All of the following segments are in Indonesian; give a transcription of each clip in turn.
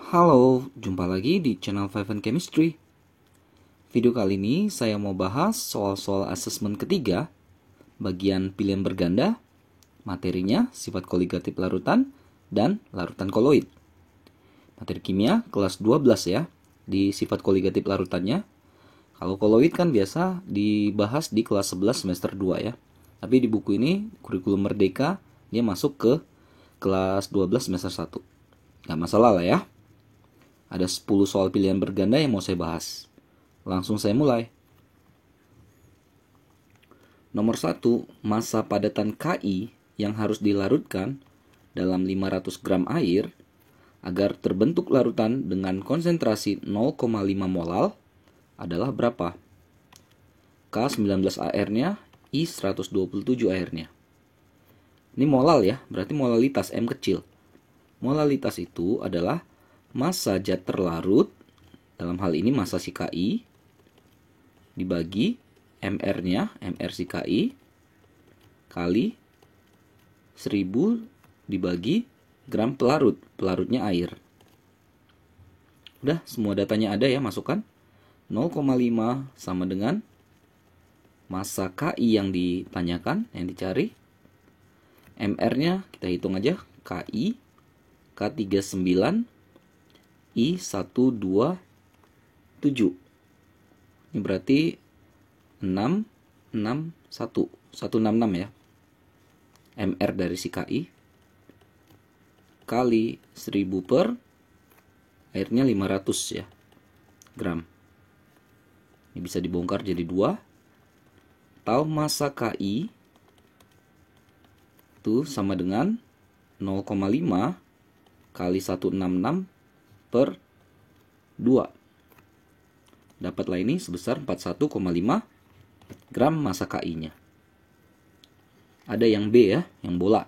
Halo, jumpa lagi di channel Five and Chemistry. Video kali ini saya mau bahas soal-soal asesmen ketiga, bagian pilihan berganda, materinya sifat koligatif larutan, dan larutan koloid. Materi kimia kelas 12 ya, di sifat koligatif larutannya. Kalau koloid kan biasa dibahas di kelas 11 semester 2 ya. Tapi di buku ini, kurikulum merdeka, dia masuk ke kelas 12 semester 1. Gak masalah lah ya. Ada 10 soal pilihan berganda yang mau saya bahas. Langsung saya mulai. Nomor 1, massa padatan Ki yang harus dilarutkan dalam 500 gram air agar terbentuk larutan dengan konsentrasi 0,5 molal adalah berapa? K19 AR-nya, I127 AR-nya. Ini molal ya, berarti molalitas M kecil. Molalitas itu adalah massa zat terlarut, dalam hal ini massa si Ki, dibagi MR-nya, MR si Ki, kali 1000 dibagi gram pelarut, pelarutnya air. Udah, semua datanya ada ya, masukkan. 0,5 sama dengan massa Ki yang ditanyakan, yang dicari. MR-nya kita hitung aja, Ki, K39, I127. Ini berarti 661, 166 ya. MR dari si Ki kali 1000 per airnya 500 ya gram. Ini bisa dibongkar jadi 2. Tahu massa Ki itu sama dengan 0,5 kali 166 per 2. Dapatlah ini sebesar 41,5 gram massa Ki-nya. Ada yang B ya, yang bola.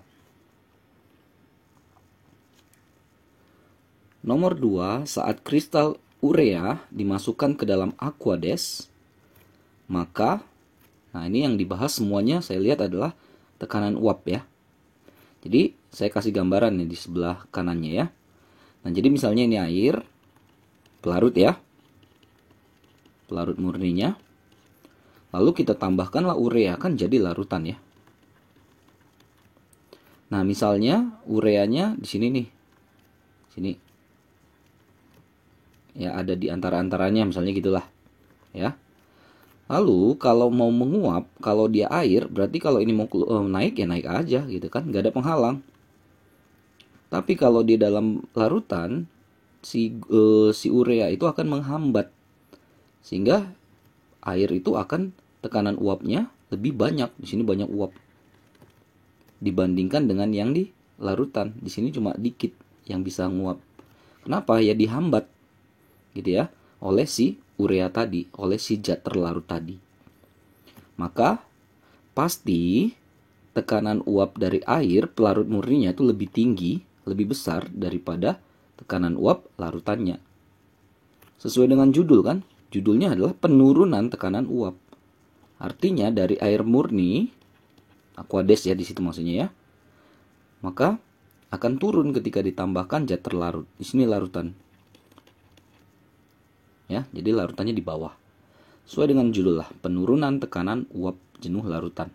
Nomor 2, saat kristal urea dimasukkan ke dalam aqueous, maka, nah ini yang dibahas semuanya saya lihat adalah tekanan uap ya. Jadi saya kasih gambaran nih di sebelah kanannya ya. Nah jadi misalnya ini air, pelarut ya, pelarut murninya. Lalu kita tambahkanlah urea, kan jadi larutan ya. Nah misalnya ureanya di sini nih, sini ya, ada di antara-antaranya misalnya gitulah ya. Lalu kalau mau menguap, kalau dia air, berarti kalau ini mau naik ya naik aja gitu kan, nggak ada penghalang. Tapi kalau di dalam larutan, si urea itu akan menghambat, sehingga air itu akan tekanan uapnya lebih banyak. Di sini banyak uap dibandingkan dengan yang di larutan. Di sini cuma dikit yang bisa nguap. Kenapa? Ya dihambat gitu ya oleh si urea tadi, oleh si zat terlarut tadi. Maka pasti tekanan uap dari air pelarut murninya itu lebih tinggi, lebih besar daripada tekanan uap larutannya. Sesuai dengan judul kan? Judulnya adalah penurunan tekanan uap. Artinya dari air murni, aqueous ya di situ maksudnya ya, maka akan turun ketika ditambahkan zat terlarut. Di sini larutan. Ya, jadi larutannya di bawah. Sesuai dengan judul lah, penurunan tekanan uap jenuh larutan.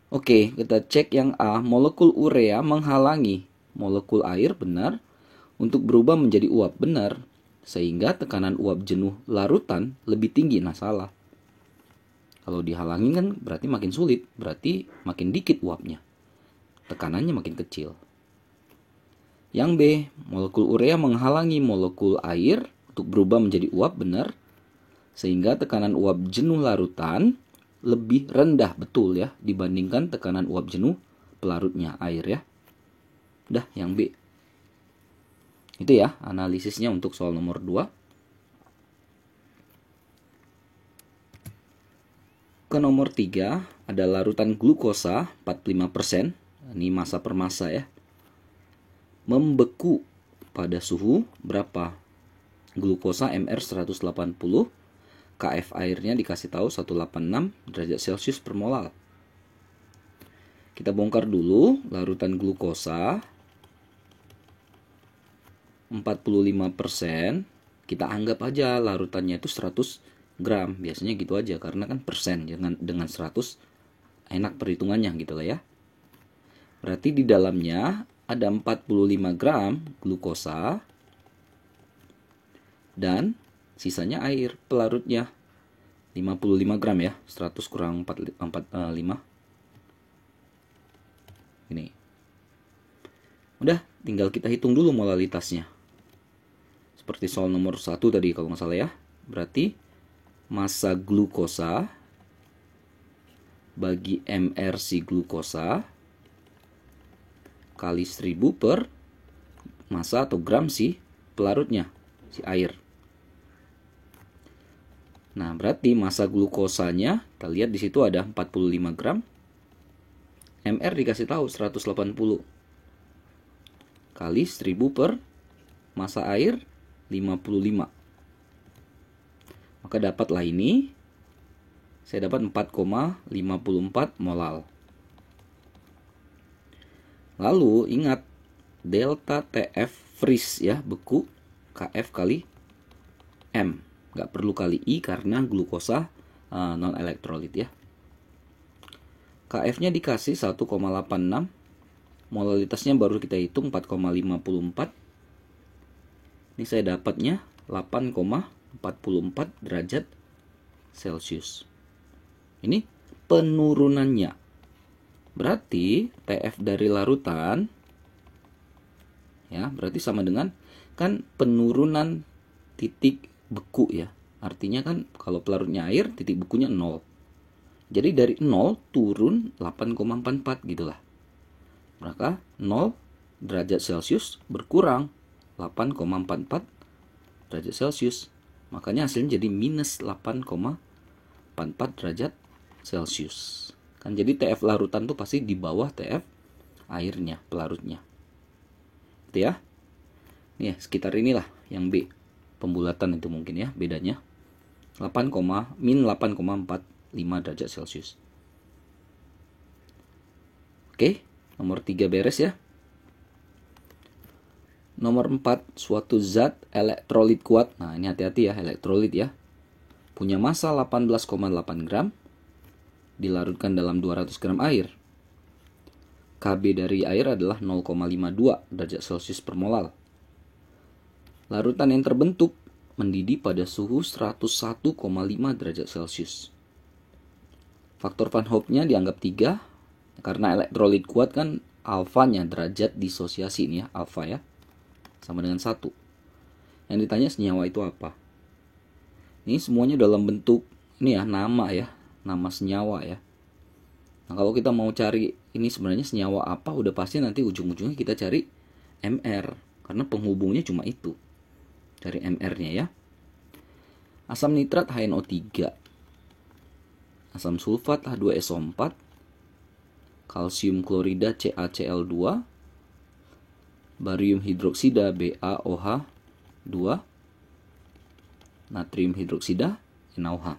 Oke, kita cek yang A, molekul urea menghalangi molekul air, benar, untuk berubah menjadi uap, benar, sehingga tekanan uap jenuh larutan lebih tinggi. Nah, salah. Kalau dihalangi kan berarti makin sulit, berarti makin dikit uapnya, tekanannya makin kecil. Yang B, molekul urea menghalangi molekul air untuk berubah menjadi uap, benar, sehingga tekanan uap jenuh larutan lebih rendah, betul ya, dibandingkan tekanan uap jenuh pelarutnya, air ya. Udah, yang B. Itu ya analisisnya untuk soal nomor 2. Ke nomor 3, ada larutan glukosa 45%. Ini massa per massa ya. Membeku pada suhu berapa? Glukosa MR 180, KF airnya dikasih tahu 186 derajat Celcius per molal. Kita bongkar dulu larutan glukosa. 45%, kita anggap aja larutannya itu 100 gram. Biasanya gitu aja, karena kan persen, dengan 100 enak perhitungannya gitu lah ya. Berarti di dalamnya ada 45 gram glukosa dan sisanya air pelarutnya 55 gram ya. 100 kurang 45. Ini. Udah, tinggal kita hitung dulu molalitasnya. Seperti soal nomor 1 tadi kalau nggak salah ya. Berarti massa glukosa bagi mR si glukosa kali 1000 per massa atau gram si pelarutnya, si air. Nah, berarti massa glukosanya, kita lihat di situ ada 45 gram. mR dikasih tahu 180 kali 1000 per massa air 55. Maka dapatlah ini. Saya dapat 4,54 molal. Lalu ingat delta TF freeze ya, beku, KF kali M. Nggak perlu kali I karena glukosa non elektrolit ya. KF-nya dikasih 1,86. Molalitasnya baru kita hitung 4,54. Ini saya dapatnya 8,44 derajat Celcius. Ini penurunannya. Berarti TF dari larutan ya, berarti sama dengan kan penurunan titik beku ya. Artinya kan kalau pelarutnya air, titik bekunya 0. Jadi dari 0 turun 8,44 gitulah. Maka 0 derajat Celcius berkurang 8,44 derajat Celcius. Makanya hasilnya jadi minus 8,44 derajat Celcius. Kan jadi TF larutan tuh pasti di bawah TF airnya, pelarutnya. Gitu ya. Nih, sekitar inilah yang B. Pembulatan itu mungkin ya bedanya. min 8,45 derajat Celcius. Oke, nomor 3 beres ya. Nomor 4, suatu zat elektrolit kuat. Nah, ini hati-hati ya, elektrolit ya. Punya massa 18,8 gram. Dilarutkan dalam 200 gram air. Kb dari air adalah 0,52 derajat Celcius per molal. Larutan yang terbentuk mendidih pada suhu 101,5 derajat Celcius. Faktor Van Hoff-nya dianggap 3 karena elektrolit kuat kan alfanya derajat disosiasi ini ya, alfa ya. Sama dengan 1. Yang ditanya senyawa itu apa? Ini semuanya dalam bentuk ini ya, nama ya. Nama senyawa ya. Nah, kalau kita mau cari ini sebenarnya senyawa apa, udah pasti nanti ujung-ujungnya kita cari MR. Karena penghubungnya cuma itu. Cari MR-nya ya. Asam nitrat HNO3. Asam sulfat H2SO4. Kalsium klorida CaCl2. Barium hidroksida BaOH2. Natrium hidroksida NaOH.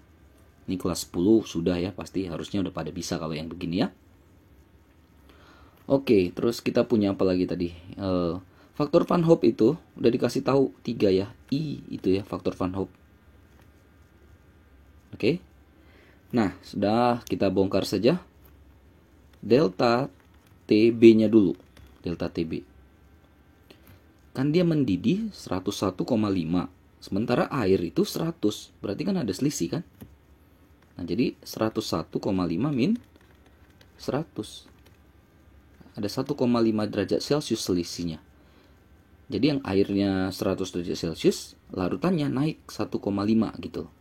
Ini kelas 10 sudah ya, pasti harusnya udah pada bisa kalau yang begini ya. Oke, terus kita punya apa lagi tadi? Faktor Van Hoff itu udah dikasih tahu 3 ya. I itu ya faktor Van Hoff. Oke. Nah, sudah kita bongkar saja. Delta TB-nya dulu. Delta TB. Kan dia mendidih 101,5. Sementara air itu 100. Berarti kan ada selisih kan? Nah, jadi 101,5 min 100. Ada 1,5 derajat Celcius selisihnya. Jadi yang airnya 100 derajat Celcius, larutannya naik 1,5 gitu.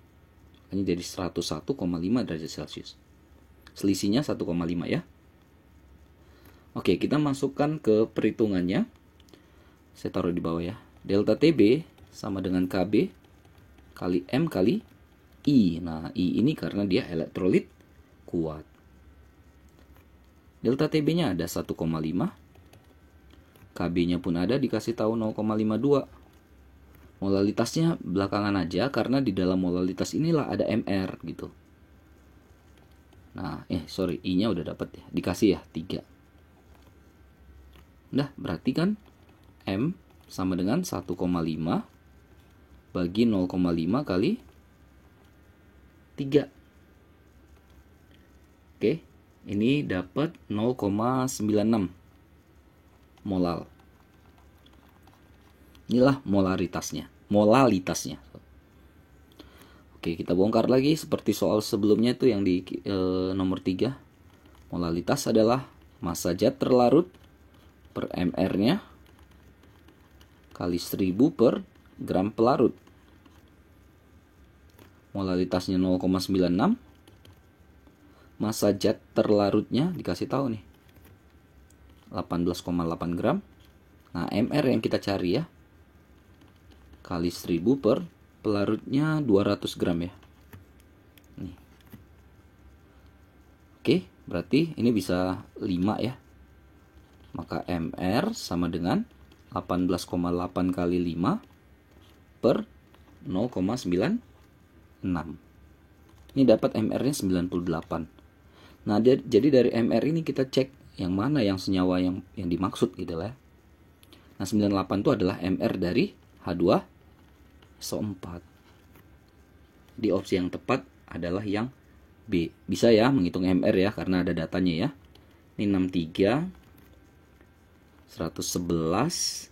Makanya jadi 101,5 derajat Celcius. Selisihnya 1,5 ya. Oke, kita masukkan ke perhitungannya. Saya taruh di bawah ya. Delta TB sama dengan KB kali M kali I. Nah, I ini karena dia elektrolit kuat. Delta TB-nya ada 1,5. KB-nya pun ada, dikasih tahu 0,52. Molalitasnya belakangan aja karena di dalam molalitas inilah ada MR gitu. Nah, I-nya udah dapat ya. Dikasih ya 3. Udah, berarti kan M sama dengan 1,5 bagi 0,5 kali 3. Oke, ini dapat 0,96 molal. Inilah molalitasnya. Oke, kita bongkar lagi seperti soal sebelumnya itu yang di nomor 3. Molalitas adalah massa zat terlarut per mR-nya kali 1000 per gram pelarut. Molalitasnya 0,96. Massa zat terlarutnya dikasih tahu nih, 18,8 gram. Nah, mR yang kita cari ya, kali 1000 per pelarutnya 200 gram ya. Nih. Oke, berarti ini bisa 5 ya. Maka mR sama dengan 18,8 kali 5 per 0,96. Ini dapat mR-nya 98. Nah, jadi dari mR ini kita cek yang mana yang senyawa yang dimaksud gitu lah. Nah, 98 itu adalah mR dari H2SO4. Di opsi yang tepat adalah yang B. Bisa ya menghitung mR ya karena ada datanya ya. Ini 63 111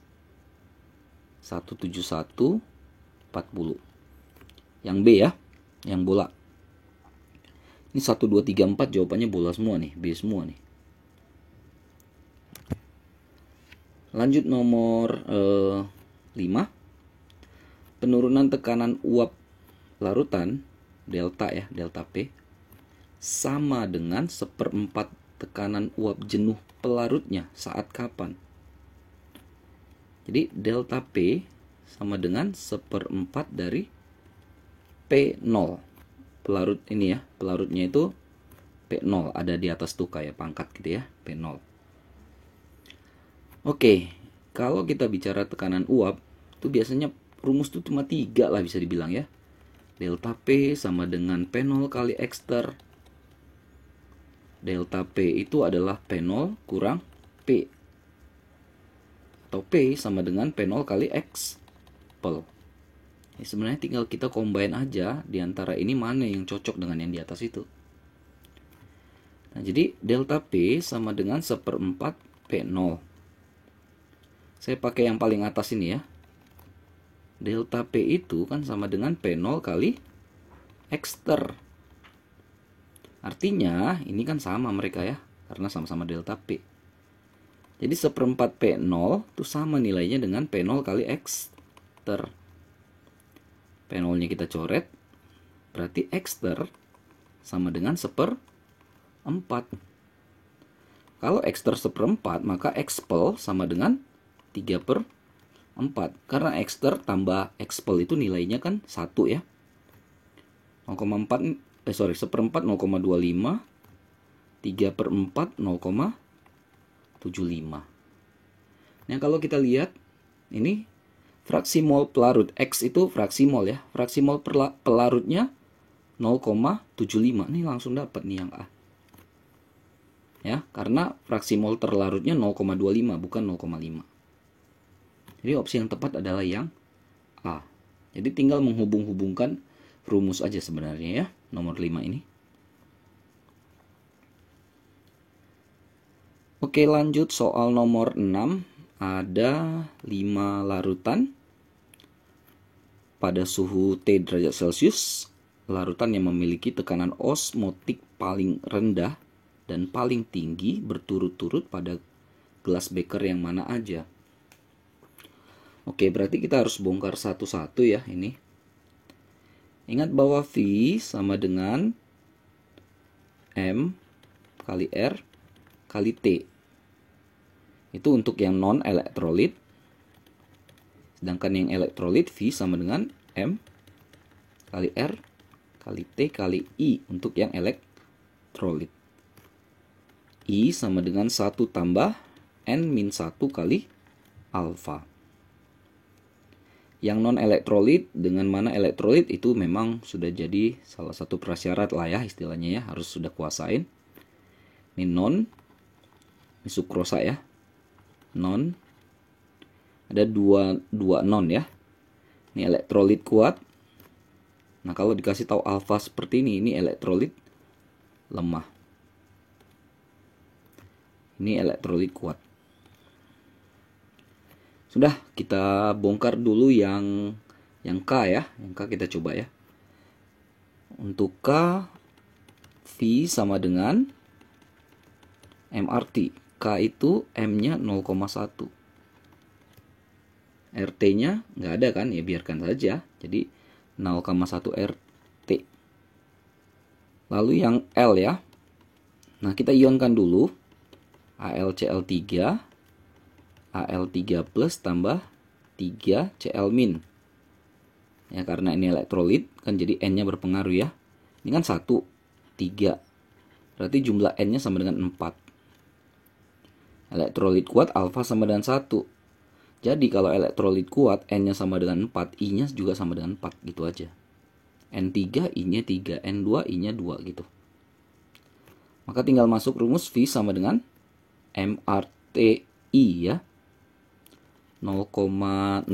171 40. Yang B ya, yang bola. Ini 1, 2, 3, 4 jawabannya bola semua nih, B semua nih. Lanjut nomor 5. Penurunan tekanan uap larutan delta ya, delta P sama dengan 1/4 tekanan uap jenuh pelarutnya saat kapan? Jadi delta P sama dengan 1/4 dari P0. Pelarut ini ya, pelarutnya itu P0, ada di atas tuh kayak pangkat gitu ya, P0. Oke, kalau kita bicara tekanan uap, itu biasanya rumus tuh cuma 3 lah bisa dibilang ya. Delta P sama dengan P0 kali X ter. Delta P itu adalah P0 kurang P. Atau P sama dengan P0 kali X pel. Ya, sebenarnya tinggal kita combine aja di antara ini mana yang cocok dengan yang di atas itu. Nah, jadi delta P sama dengan 1/4 P0. Saya pakai yang paling atas ini ya. Delta P itu kan sama dengan P0 kali X ter. Artinya ini kan sama mereka ya, karena sama-sama delta P. Jadi 1/4 P0 itu sama nilainya dengan P0 kali X ter. P0-nya kita coret, berarti X ter sama dengan 1/4. Kalau X ter 1/4, maka X pel sama dengan 3/4. Karena X ter tambah X pel itu nilainya kan 1 ya. 1/4 0,25, 3/4 0,75. Nah, kalau kita lihat ini fraksi mol pelarut, X itu fraksi mol ya. Fraksi mol pelarutnya 0,75. Ini langsung dapat nih yang A. Ya, karena fraksi mol terlarutnya 0,25 bukan 0,5. Jadi opsi yang tepat adalah yang A. Jadi tinggal menghubung-hubungkan rumus aja sebenarnya ya, nomor 5 ini. Oke, lanjut soal nomor 6. Ada 5 larutan pada suhu T derajat Celcius. Larutan yang memiliki tekanan osmotik paling rendah dan paling tinggi berturut-turut pada gelas beker yang mana aja. Oke, berarti kita harus bongkar satu-satu ya ini. Ingat bahwa V sama dengan M kali R kali T. Itu untuk yang non-elektrolit. Sedangkan yang elektrolit V sama dengan M kali R kali T kali I untuk yang elektrolit. I sama dengan 1 tambah N-1 kali alfa. Yang non-elektrolit dengan mana elektrolit itu memang sudah jadi salah satu prasyarat lah ya istilahnya ya, harus sudah kuasain. Ini non, ini sukrosa ya, non. Ada dua non ya. Ini elektrolit kuat. Nah, kalau dikasih tahu alfa seperti ini elektrolit lemah. Ini elektrolit kuat. Sudah, kita bongkar dulu yang K ya. Yang K kita coba ya. Untuk K, V sama dengan MRT. K itu M-nya 0,1. RT-nya nggak ada kan? Ya biarkan saja. Jadi 0,1 RT. Lalu yang L ya. Nah, kita ionkan dulu. AlCl3. Al3 plus tambah 3 Cl min. Ya, karena ini elektrolit kan jadi N-nya berpengaruh ya. Ini kan 1, 3. Berarti jumlah N-nya sama dengan 4. Elektrolit kuat alfa sama dengan 1. Jadi kalau elektrolit kuat N-nya sama dengan 4, I-nya juga sama dengan 4 gitu aja. N3, I-nya 3, N2, I-nya 2 gitu. Maka tinggal masuk rumus V sama dengan MRTI ya. 0,05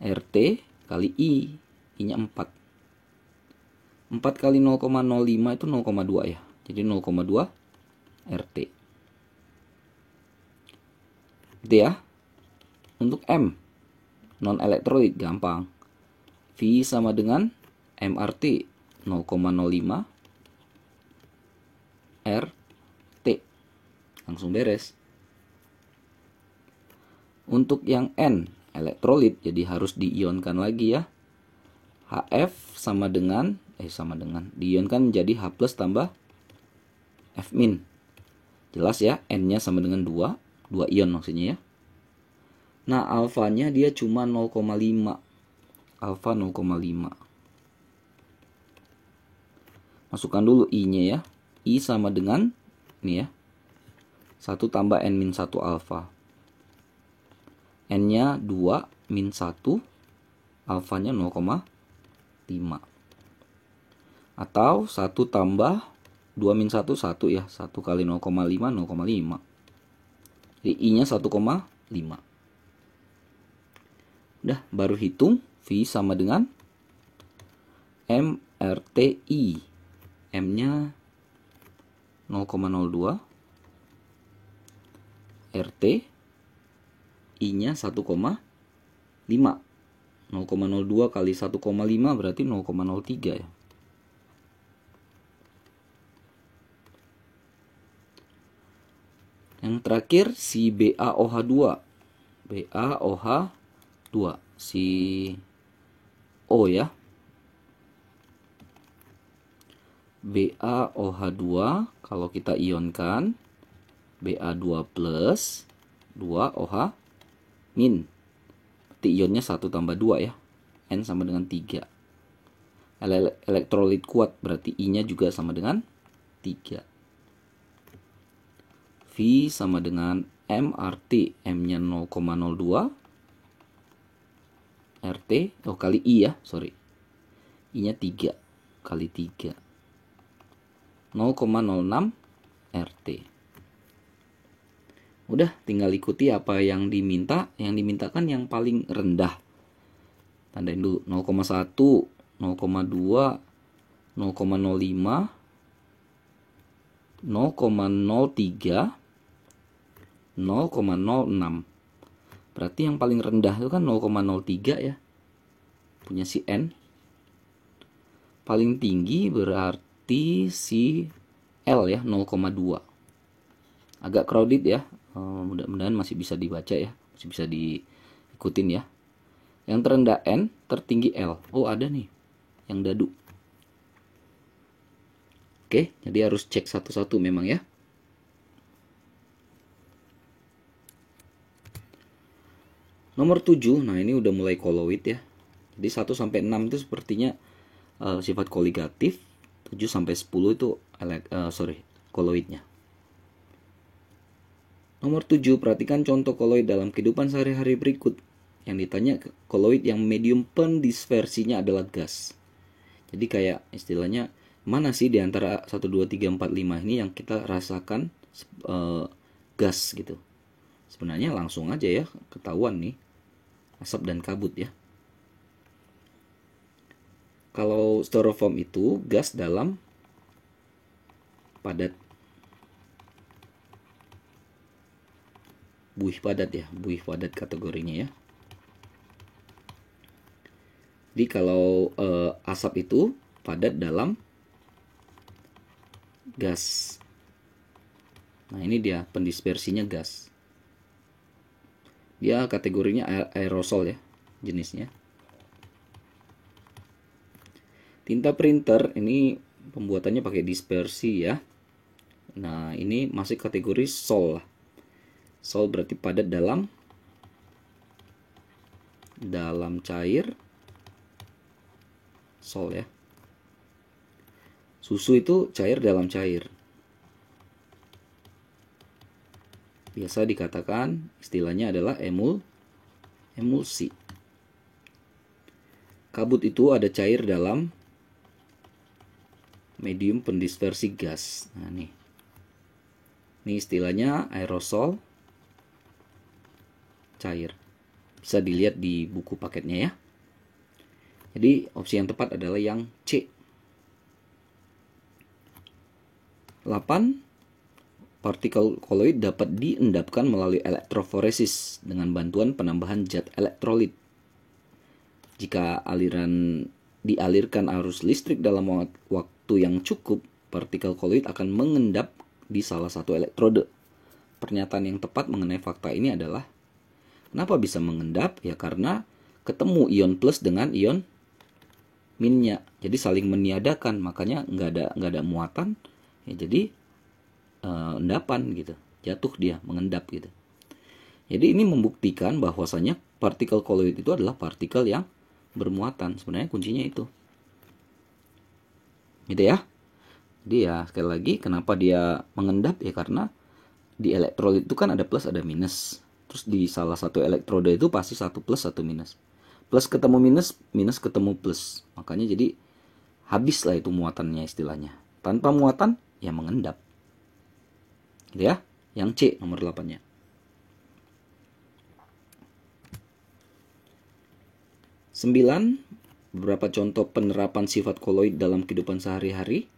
RT kali I. I-nya 4. 4 kali 0,05 itu 0,2 ya. Jadi 0,2 RT. Gitu ya. Untuk M, non elektrolit gampang. V sama dengan MRT 0,05 RT. Langsung beres. Untuk yang N, elektrolit, jadi harus diionkan lagi ya. HF sama dengan diionkan menjadi H plus tambah F min. Jelas ya, N-nya sama dengan 2 ion maksudnya ya. Nah, alfanya dia cuma 0,5. Alfa 0,5. Masukkan dulu I-nya ya. I sama dengan ini ya. 1 tambah N min 1 alfa. N-nya 2 min 1. Alfanya 0,5. Atau 1 tambah 2 min 1, 1 ya. 1 kali 0,5, 0,5. Jadi I-nya 1,5. Udah, baru hitung. V sama dengan MRTI. M-nya 0,02. RT. I-nya 1,5. 0,02 kali 1,5 berarti 0,03 ya. Yang terakhir si BaOH2. BaOH2 si O ya. BaOH2 kalau kita ionkan Ba2 plus 2 OH min. Berarti ionnya 1 tambah 2 ya. N sama dengan 3. Elektrolit kuat berarti I-nya juga sama dengan 3. V sama dengan MRT. M-nya 0,02. RT. Kali I ya. Sorry. I-nya 3. Kali 3. 0,06 RT. Udah, tinggal ikuti apa yang diminta. Yang dimintakan yang paling rendah. Tandain dulu 0,1, 0,2, 0,05, 0,03, 0,06. Berarti yang paling rendah itu kan 0,03 ya. Punya si N. Paling tinggi berarti si L ya, 0,2. Agak crowded ya. Mudah-mudahan masih bisa dibaca ya. Masih bisa diikutin ya. Yang terendah N, tertinggi L. Oh, ada nih yang dadu. Oke, jadi harus cek satu-satu memang ya. Nomor 7, nah ini udah mulai koloid ya. Jadi 1 sampai 6 itu sepertinya sifat koligatif. 7 sampai 10 itu koloidnya. Nomor 7, perhatikan contoh koloid dalam kehidupan sehari-hari berikut. Yang ditanya koloid yang medium pendispersinya adalah gas. Jadi kayak istilahnya mana sih di antara 1, 2, 3, 4, 5 ini yang kita rasakan gas gitu. sebenarnya langsung aja ya ketahuan nih asap dan kabut ya. Kalau styrofoam itu gas dalam padat. Buih padat ya, buih padat kategorinya ya. Jadi kalau asap itu padat dalam gas. Nah ini dia pendispersinya gas. Dia kategorinya aerosol ya jenisnya. Tinta printer ini pembuatannya pakai dispersi ya. Nah ini masih kategori sol lah. Sol berarti padat dalam cair. Sol ya. Susu itu cair dalam cair. Biasa dikatakan istilahnya adalah emulsi. Kabut itu ada cair dalam medium pendispersi gas. Nah nih. Ini istilahnya aerosol cair. Bisa dilihat di buku paketnya ya. Jadi opsi yang tepat adalah yang C. 8. Partikel koloid dapat diendapkan melalui elektroforesis dengan bantuan penambahan zat elektrolit. Jika dialirkan arus listrik dalam waktu yang cukup, partikel koloid akan mengendap di salah satu elektrode. Pernyataan yang tepat mengenai fakta ini adalah, kenapa bisa mengendap? Ya karena ketemu ion plus dengan ion minnya, jadi saling meniadakan, makanya nggak ada muatan, ya jadi endapan gitu, jatuh dia mengendap gitu. Jadi ini membuktikan bahwasanya partikel koloid itu adalah partikel yang bermuatan. Sebenarnya kuncinya itu, gitu ya. Jadi ya sekali lagi kenapa dia mengendap ya karena di elektrolit itu kan ada plus ada minus. Terus di salah satu elektroda itu pasti satu plus satu minus. Plus ketemu minus, minus ketemu plus. Makanya jadi habislah itu muatannya istilahnya. Tanpa muatan ya mengendap. Gitu ya. Yang C nomor 8-nya. 9. Beberapa contoh penerapan sifat koloid dalam kehidupan sehari-hari.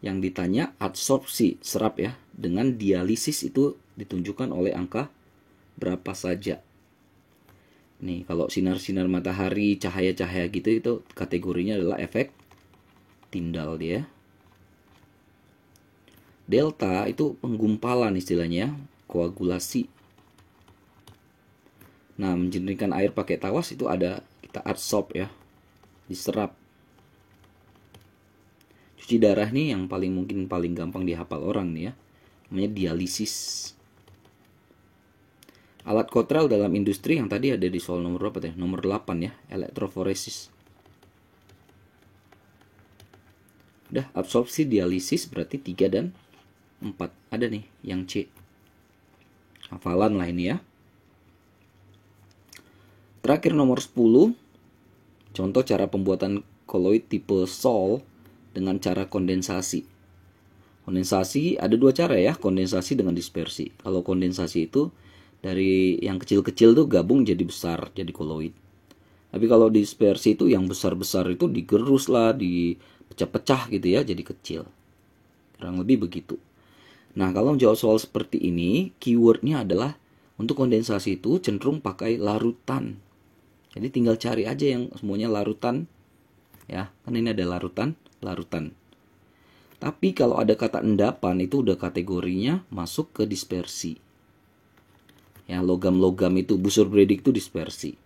Yang ditanya adsorpsi serap ya. Dengan dialisis itu ditunjukkan oleh angka berapa saja. Nih kalau sinar-sinar matahari, cahaya-cahaya gitu itu kategorinya adalah efek Tyndall dia. Delta itu penggumpalan istilahnya, koagulasi. Nah, menjernihkan air pakai tawas itu ada kita adsorb ya, diserap. Cuci darah nih yang paling gampang dihafal orang nih ya, namanya dialisis. Alat kotral dalam industri yang tadi ada di soal nomor berapa teh? Nomor 8 ya, elektroforesis. Udah, absorpsi dialisis berarti 3 dan 4. Ada nih yang C. Hafalan lah ini ya. Terakhir nomor 10. Contoh cara pembuatan koloid tipe Sol dengan cara kondensasi. Kondensasi ada dua cara ya, kondensasi dengan dispersi. Kalau kondensasi itu dari yang kecil-kecil tuh gabung jadi besar, jadi koloid. Tapi kalau dispersi itu yang besar-besar itu digerus lah, dipecah-pecah gitu ya, jadi kecil. Kurang lebih begitu. Nah, kalau jawab soal seperti ini, keywordnya adalah untuk kondensasi itu cenderung pakai larutan. Jadi tinggal cari aja yang semuanya larutan. Ya, kan ini ada larutan. Tapi kalau ada kata endapan itu udah kategorinya masuk ke dispersi. Ya, logam-logam itu, busur beredik itu dispersi.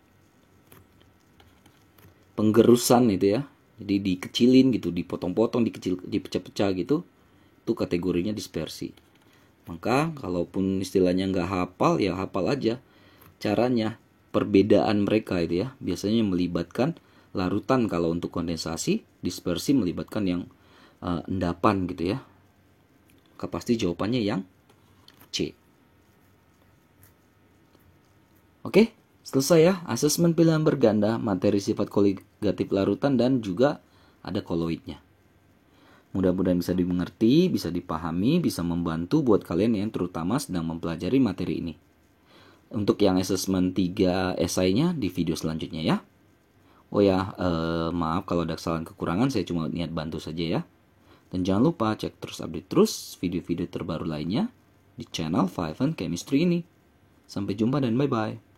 Penggerusan itu ya, jadi dikecilin gitu, dipotong-potong, dipecah-pecah gitu, itu kategorinya dispersi. Maka kalaupun istilahnya nggak hafal, ya hafal aja caranya, perbedaan mereka itu ya. Biasanya melibatkan larutan kalau untuk kondensasi, dispersi melibatkan yang endapan gitu ya. Maka pasti jawabannya yang C. Oke, selesai ya asesmen pilihan berganda, materi sifat koligatif larutan dan juga ada koloidnya. Mudah-mudahan bisa dimengerti, bisa dipahami, bisa membantu buat kalian yang terutama sedang mempelajari materi ini. Untuk yang assessment 3 esainya di video selanjutnya ya. Oh ya, maaf kalau ada kesalahan kekurangan, saya cuma niat bantu saja ya. Dan jangan lupa cek terus update terus video-video terbaru lainnya di channel Five and Chemistry ini. Sampai jumpa dan bye-bye.